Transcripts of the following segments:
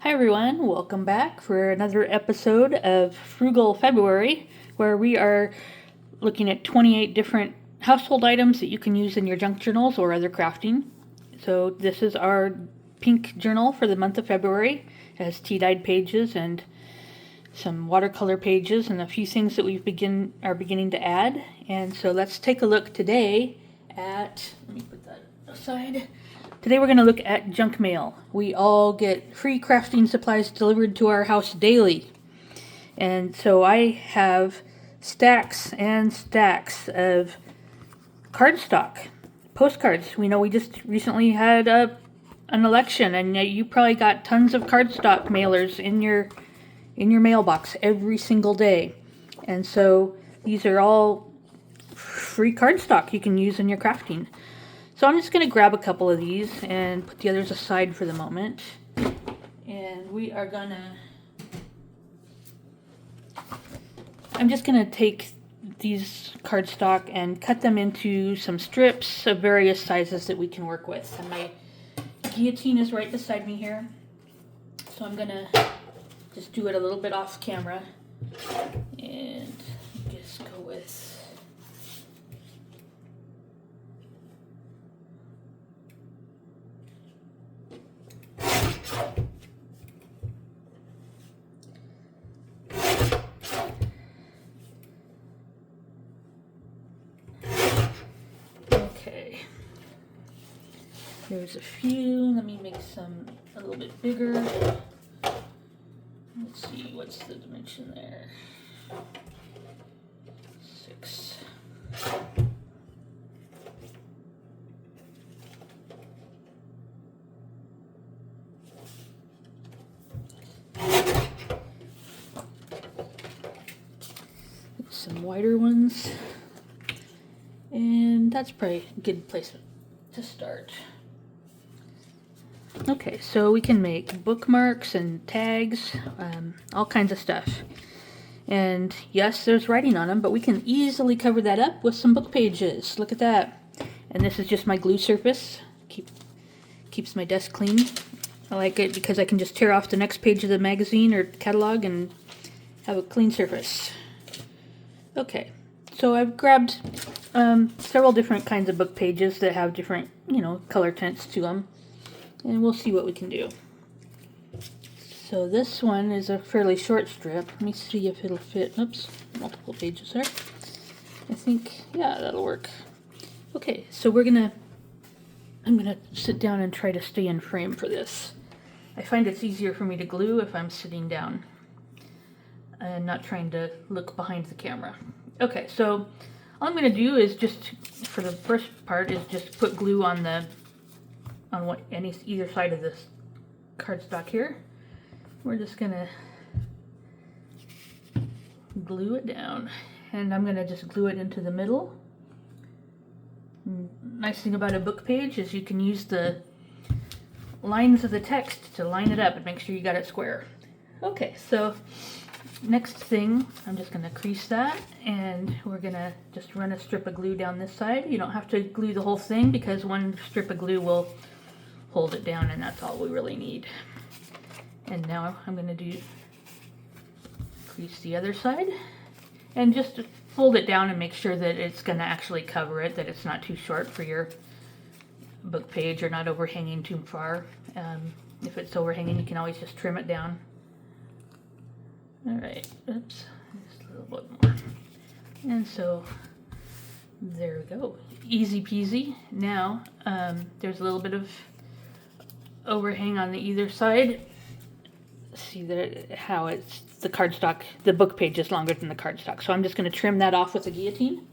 Hi everyone, welcome back for another episode of Frugal February, where we are looking at 28 different household items that you can use in your junk journals or other crafting. So this is our pink journal for the month of February. It has tea-dyed pages and some watercolor pages and a few things that we are beginning to add. And so let's take a look today at, let me put that aside. Today we're going to look at junk mail. We all get free crafting supplies delivered to our house daily. And so I have stacks and stacks of cardstock, postcards. We know we just recently had an election, and you probably got tons of cardstock mailers in your mailbox every single day. And so these are all free cardstock you can use in your crafting. So I'm just going to grab a couple of these and put the others aside for the moment. And we are going to... I'm just going to take these cardstock and cut them into some strips of various sizes that we can work with. And my guillotine is right beside me here. So I'm going to just do it a little bit off camera. And just go with... Okay, there's a few. Let me make some a little bit bigger. Let's see, what's the dimension there? 6. Some wider ones. And that's probably a good place to start. Okay, so we can make bookmarks and tags, all kinds of stuff. And yes, there's writing on them, but we can easily cover that up with some book pages. Look at that. And this is just my glue surface. Keeps my desk clean. I like it because I can just tear off the next page of the magazine or catalog and have a clean surface. Okay, so I've grabbed several different kinds of book pages that have different, color tints to them. And we'll see what we can do. So this one is a fairly short strip. Let me see if it'll fit. Oops, multiple pages there. I think, yeah, that'll work. Okay, so I'm gonna sit down and try to stay in frame for this. I find it's easier for me to glue if I'm sitting down and not trying to look behind the camera. Okay, so all I'm going to do is just, for the first part, is just put glue on either side of this cardstock here. We're just going to glue it down, and I'm going to just glue it into the middle. Nice thing about a book page is you can use the lines of the text to line it up and make sure you got it square. Okay, so next thing, I'm just going to crease that, and we're going to just run a strip of glue down this side. You don't have to glue the whole thing because one strip of glue will hold it down, and that's all we really need. And now I'm going to crease the other side, and just fold it down and make sure that it's going to actually cover it, that it's not too short for your book page or not overhanging too far. If it's overhanging, you can always just trim it down. Alright, oops, just a little bit more. And so, there we go. Easy peasy. Now, there's a little bit of overhang on either side. See how it's the cardstock, the book page is longer than the cardstock. So I'm just going to trim that off with a guillotine.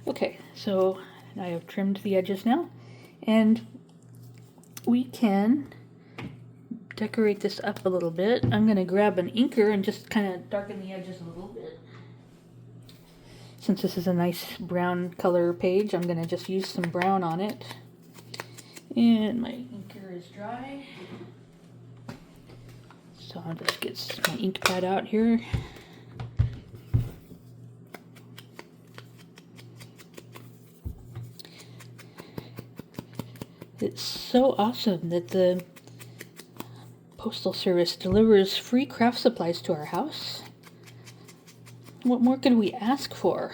Okay, so I have trimmed the edges now, and we can decorate this up a little bit. I'm going to grab an inker and just kind of darken the edges a little bit. Since this is a nice brown color page, I'm going to just use some brown on it. And my inker is dry. So I'll just get my ink pad out here. It's so awesome that the Postal Service delivers free craft supplies to our house. What more could we ask for?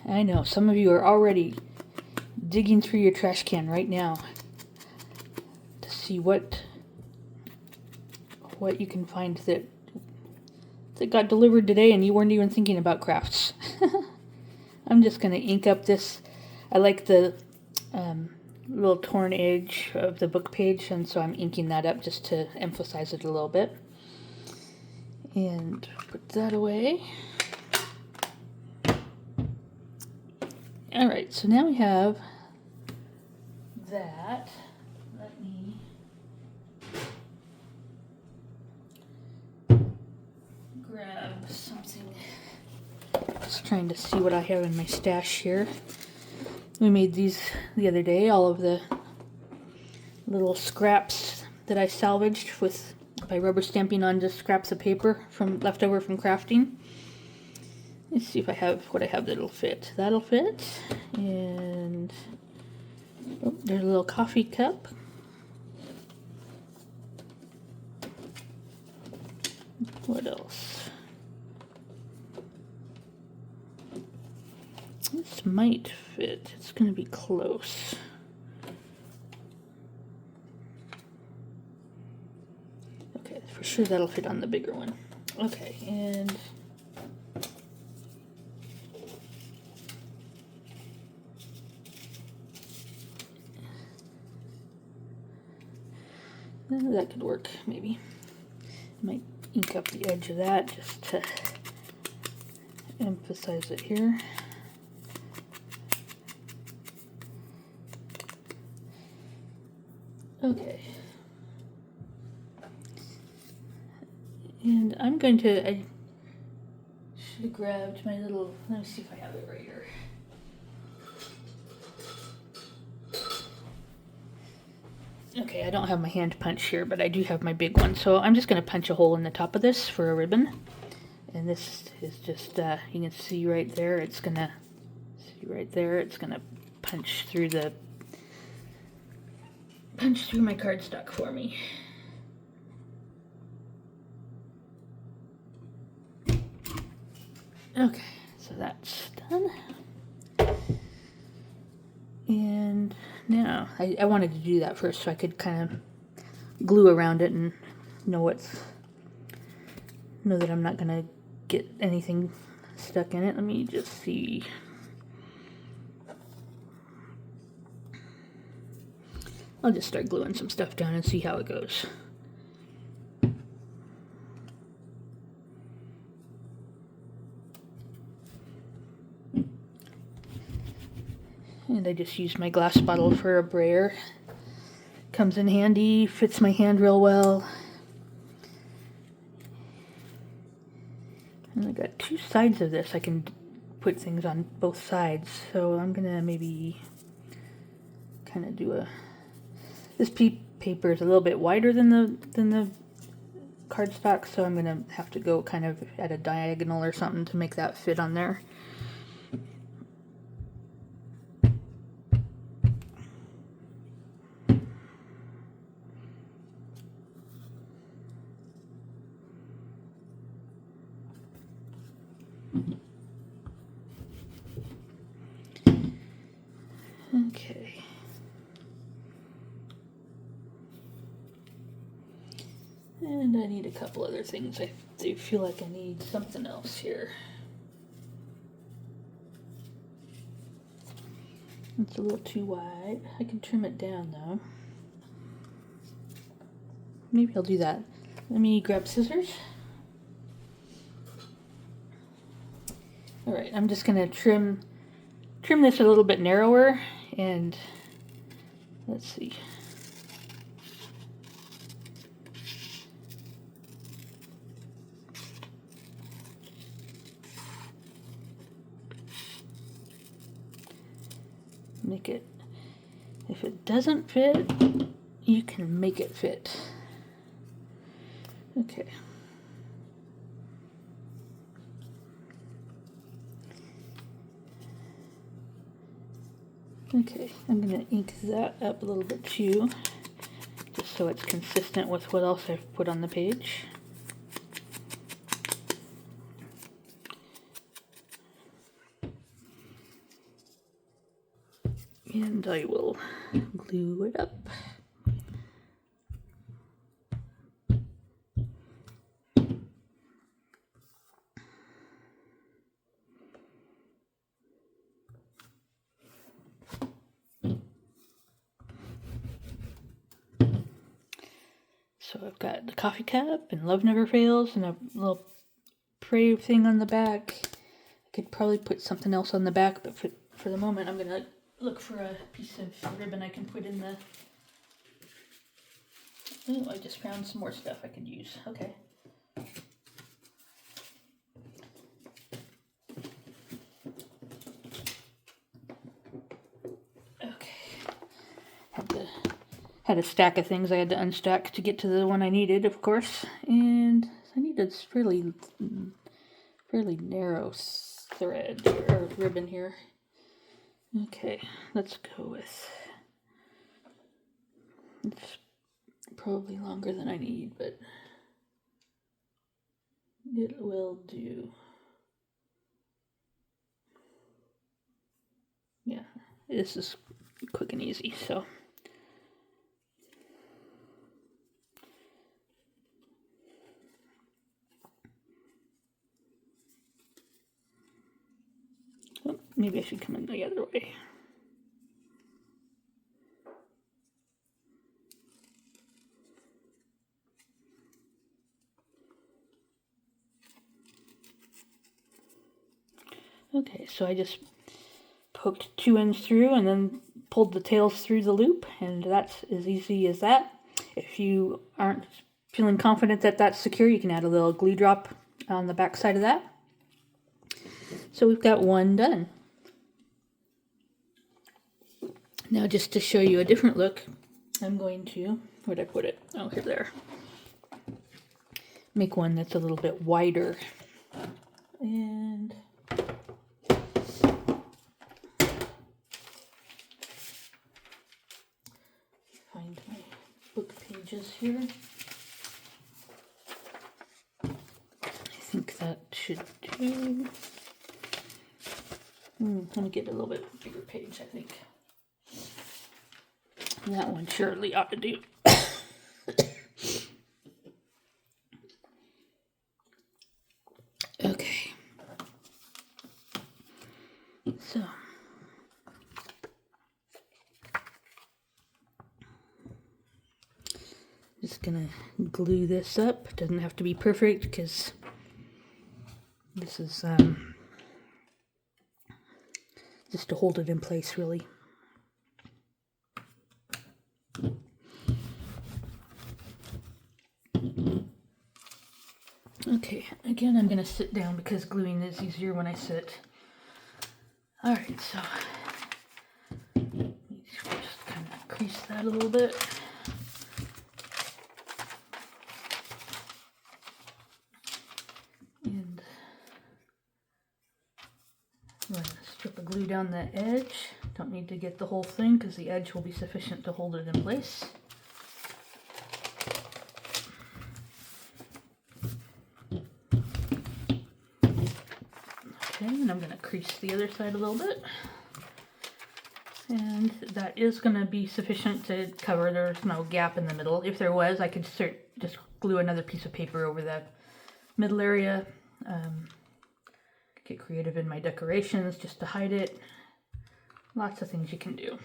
I know, some of you are already digging through your trash can right now to see what you can find that got delivered today and you weren't even thinking about crafts. I'm just going to ink up this. I like the little torn edge of the book page, and so I'm inking that up just to emphasize it a little bit. And put that away. Alright, so now we have that. Let me grab something. Just trying to see what I have in my stash here. We made these the other day, all of the little scraps that I salvaged by rubber stamping on just scraps of paper left over from crafting. Let's see if I have what I have that'll fit. That'll fit. And oh, there's a little coffee cup. What else? This might fit. It's going to be close. Okay, for sure that'll fit on the bigger one. Okay, and that could work, maybe. Might ink up the edge of that just to emphasize it here. Okay. And I'm going to, I should have grabbed my little, let me see if I have it right here. Okay, I don't have my hand punch here, but I do have my big one. So I'm just going to punch a hole in the top of this for a ribbon. And this is just, you can see right there, it's going to, punch through my cardstock for me. Okay, so that's done. And now, I wanted to do that first so I could kind of glue around it and know that I'm not going to get anything stuck in it. Let me just see. I'll just start gluing some stuff down and see how it goes. And I just used my glass bottle for a brayer. Comes in handy, fits my hand real well. And I got two sides of this. I can put things on both sides. So I'm gonna maybe kind of do this paper is a little bit wider than the cardstock, so I'm gonna have to go kind of at a diagonal or something to make that fit on there. Okay. And I need a couple other things. I do feel like I need something else here. It's a little too wide. I can trim it down though. Maybe I'll do that. Let me grab scissors. Alright, I'm just gonna trim this a little bit narrower, and let's see. Make it, if it doesn't fit, you can make it fit. Okay. Okay, I'm going to ink that up a little bit too, just so it's consistent with what else I've put on the page. And I will glue it up. So I've got the coffee cup and Love Never Fails and a little pray thing on the back. I could probably put something else on the back, but for the moment I'm going to look for a piece of ribbon I can put in the... Oh, I just found some more stuff I could use. Okay. Had a stack of things I had to unstack to get to the one I needed, of course, and I needed this fairly narrow thread or ribbon here. Okay, let's go with, it's probably longer than I need, but it will do. Yeah, this is quick and easy, so. Oh, maybe I should come in the other way. Okay, so I just poked 2 ends through and then pulled the tails through the loop, and that's as easy as that. If you aren't feeling confident that that's secure, you can add a little glue drop on the back side of that. So we've got one done. Now just to show you a different look, I'm going to, where'd I put it? Oh, here, there. Make one that's a little bit wider. And find my book pages here. I think that should do. Let me get a little bit bigger page, I think. And that one surely ought to do. Okay. So. Just gonna glue this up. It doesn't have to be perfect because this is just to hold it in place, really. Okay, again I'm gonna sit down because gluing is easier when I sit. Alright, so just kind of crease that a little bit. And I'm going to strip of glue down the edge. Don't need to get the whole thing because the edge will be sufficient to hold it in place. Okay, and I'm going to crease the other side a little bit. And that is going to be sufficient to cover. There's no gap in the middle. If there was, I could just glue another piece of paper over the middle area. Get creative in my decorations just to hide it. Lots of things you can do.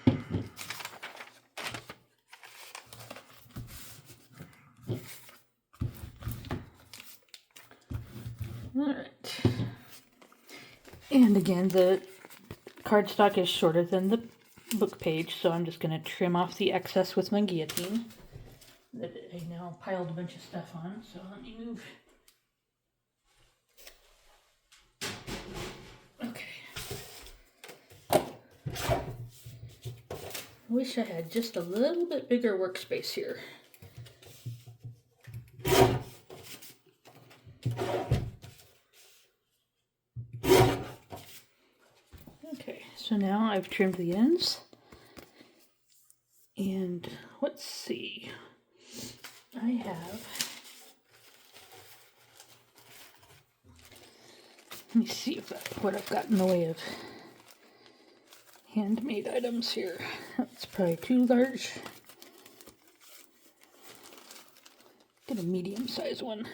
Alright. And again, the cardstock is shorter than the book page, so I'm just going to trim off the excess with my guillotine that I now piled a bunch of stuff on. So let me move. Okay. I wish I had just a little bit bigger workspace here. Okay, so now I've trimmed the ends. And let's see, I have, let me see what I've got in the way of handmade items here. That's probably too large. Get a medium-sized one.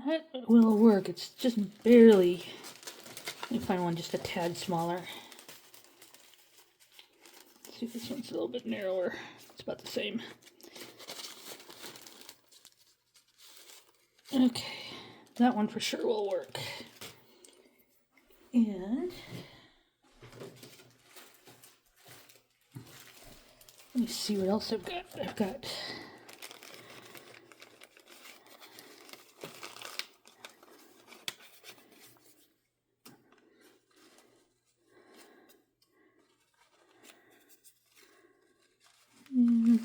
That will work. It's just barely. Let me find one just a tad smaller. Let's see if this one's a little bit narrower. It's about the same. Okay, that one for sure will work. And let me see what else I've got. I've got I'm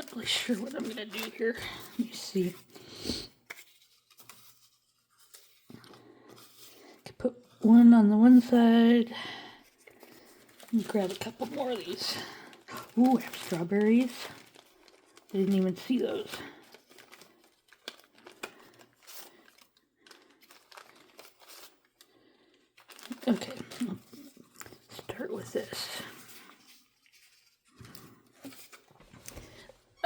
not really sure what I'm going to do here. Let me see. Could put one on the one side. Let me grab a couple more of these. Ooh, I have strawberries. I didn't even see those. Okay, I'll start with this.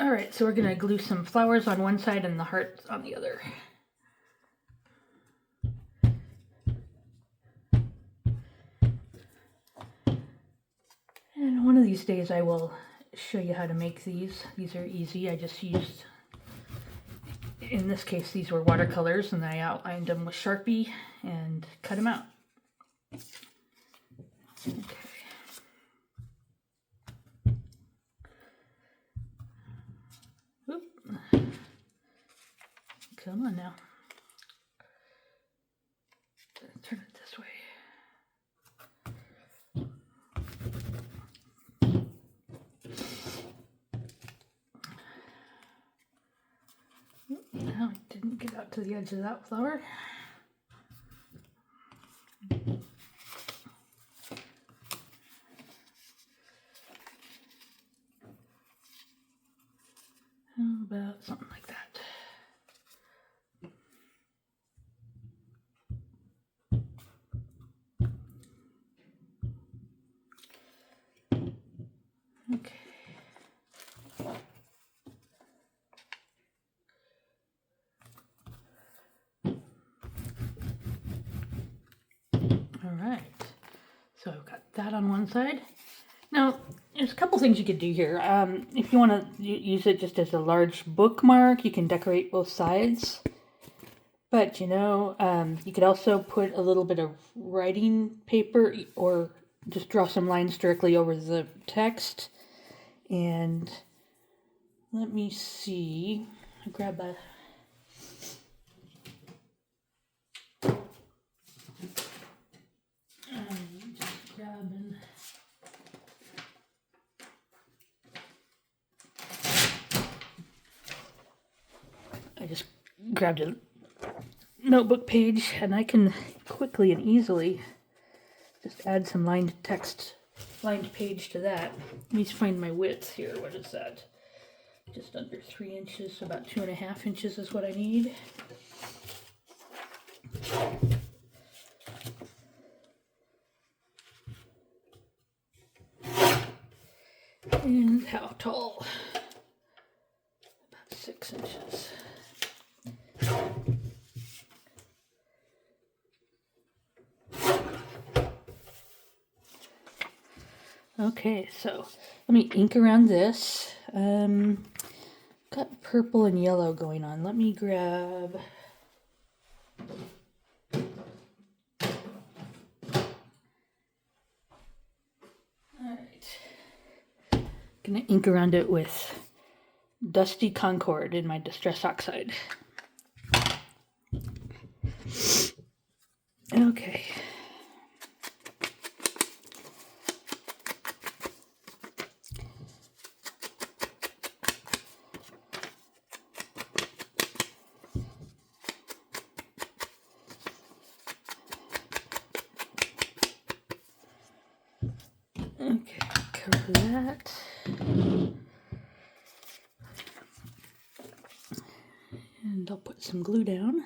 Alright, so we're going to glue some flowers on one side and the hearts on the other. And one of these days I will show you how to make these. These are easy. I just used, in this case, these were watercolors, and I outlined them with Sharpie and cut them out. Okay. Oop. Come on now. Turn it this way. Now I didn't get out to the edge of that flower. How about something like that? Okay. All right. So I've got that on one side. Now, there's a couple things you could do here. If you want to use it just as a large bookmark, you can decorate both sides. But, you could also put a little bit of writing paper or just draw some lines directly over the text. And let me see. I grab a... just grabbing... I just grabbed a notebook page, and I can quickly and easily just add some lined page to that. Let me find my width here. What is that? Just under 3 inches, so about 2.5 inches is what I need. And how tall? About 6 inches. Okay, so let me ink around this. Got purple and yellow going on. Let me grab... Alright. Gonna ink around it with Dusty Concord in my Distress Oxide. Okay. Okay, cover that. And I'll put some glue down.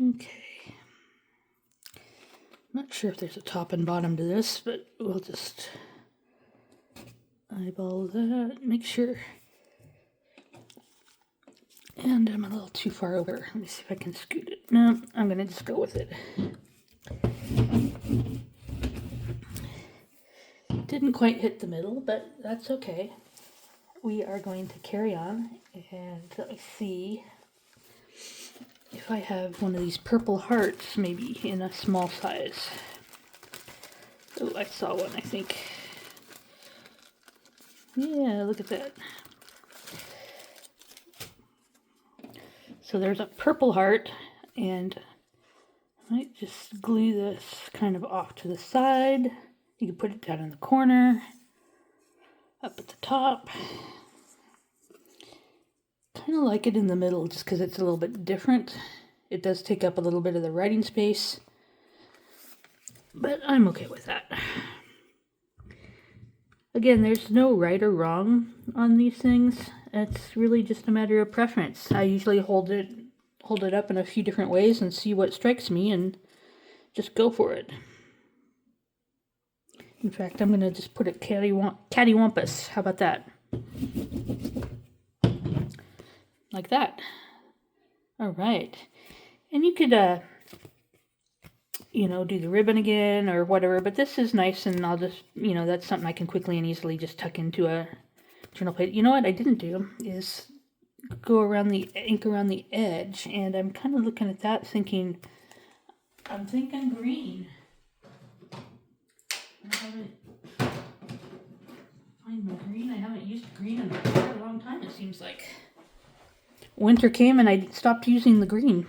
Okay. Not sure if there's a top and bottom to this, but we'll just eyeball that, make sure. And I'm a little too far over. Let me see if I can scoot it. No, I'm going to just go with it. Didn't quite hit the middle, but that's okay. We are going to carry on, and let me see if I have one of these purple hearts, maybe in a small size. Oh, I saw one, I think. Yeah, look at that. So there's a purple heart, and I might just glue this kind of off to the side. You can put it down in the corner, up at the top. Kind of like it in the middle just because it's a little bit different. It does take up a little bit of the writing space, but I'm okay with that. Again, there's no right or wrong on these things. It's really just a matter of preference. I usually hold it up in a few different ways and see what strikes me and just go for it. In fact, I'm going to just put it cattywampus. How about that? Like that. All right. And you could, do the ribbon again or whatever, but this is nice, and I'll just, that's something I can quickly and easily just tuck into a journal page. You know what I didn't do is go around the ink around the edge, and I'm kind of looking at that thinking, I'm thinking green. I haven't find my green. I haven't used green in quite a long time, it seems like. Winter came and I stopped using the green.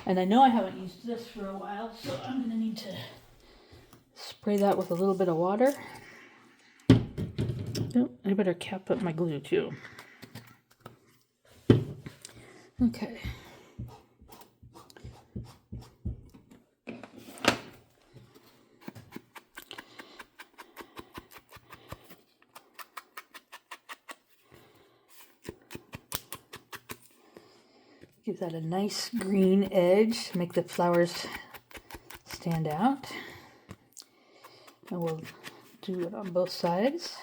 And I know I haven't used this for a while, so I'm going to need to spray that with a little bit of water. Oh, I better cap up my glue too. Okay. Give that a nice green edge, make the flowers stand out. And we'll do it on both sides.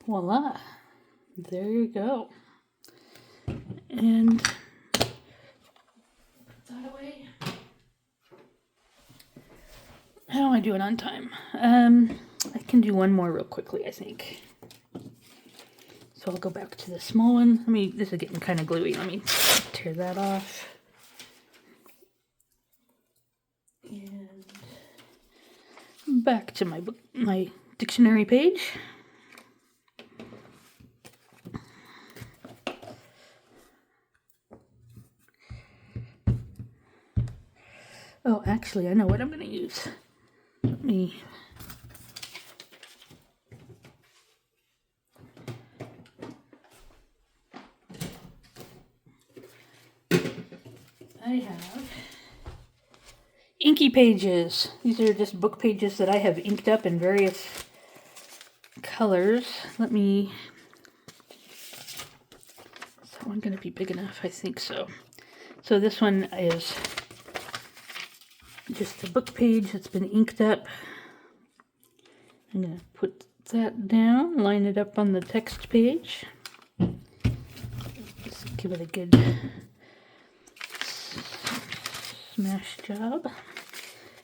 Voila, there you go. And put that away. How am I doing on time? I can do one more real quickly, I think. So I'll go back to the small one. This is getting kind of gluey. Let me tear that off. And back to my dictionary page. Oh, actually, I know what I'm going to use. Let me... I have inky pages. These are just book pages that I have inked up in various colors. Let me... Is that one going to be big enough? I think so. So this one is just a book page that's been inked up. I'm going to put that down, line it up on the text page. Just give it a good smash job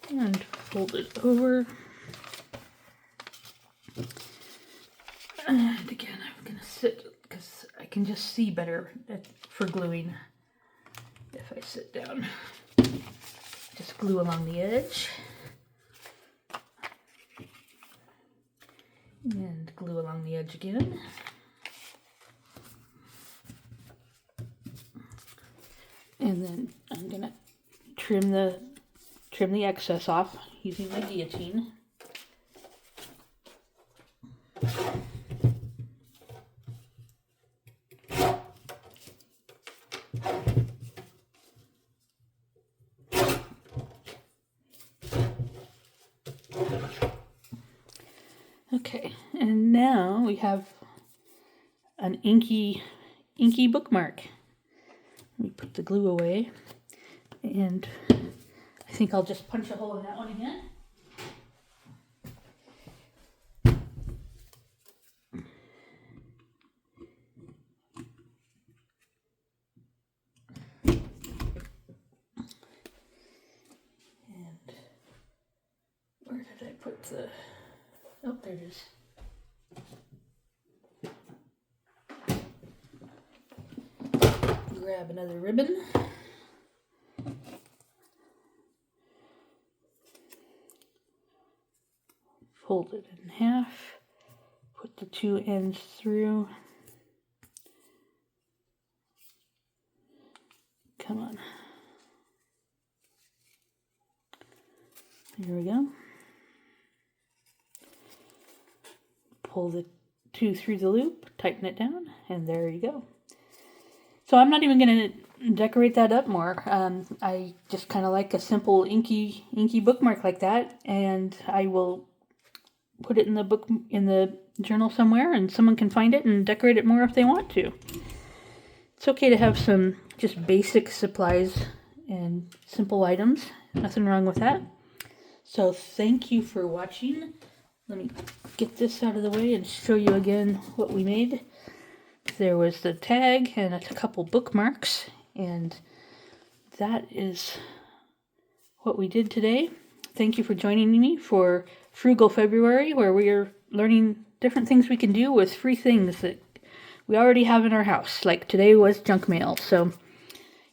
and fold it over. And again, I'm going to sit because I can just see better for gluing if I sit down. Just glue along the edge. And glue along the edge again. And then I'm gonna trim the excess off using my guillotine. Okay, and now we have an inky bookmark. Let me put the glue away, and I think I'll just punch a hole in that one again. And where did I put the... Oh, there it is. Grab another ribbon. Fold it in half. Put the two ends through. Come on. Here we go. Pull the two through the loop, tighten it down, and there you go. So I'm not even going to decorate that up more. I just kind of like a simple inky bookmark like that, and I will put it in the journal somewhere, and someone can find it and decorate it more if they want to. It's okay to have some just basic supplies and simple items. Nothing wrong with that. So thank you for watching. Let me get this out of the way and show you again what we made. There was the tag and a couple bookmarks, and that is what we did today. Thank you for joining me for Frugal February, where we are learning different things we can do with free things that we already have in our house, like today was junk mail. So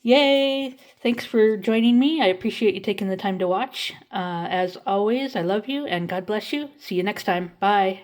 yay! Thanks for joining me. I appreciate you taking the time to watch. As always, I love you and God bless you. See you next time. Bye.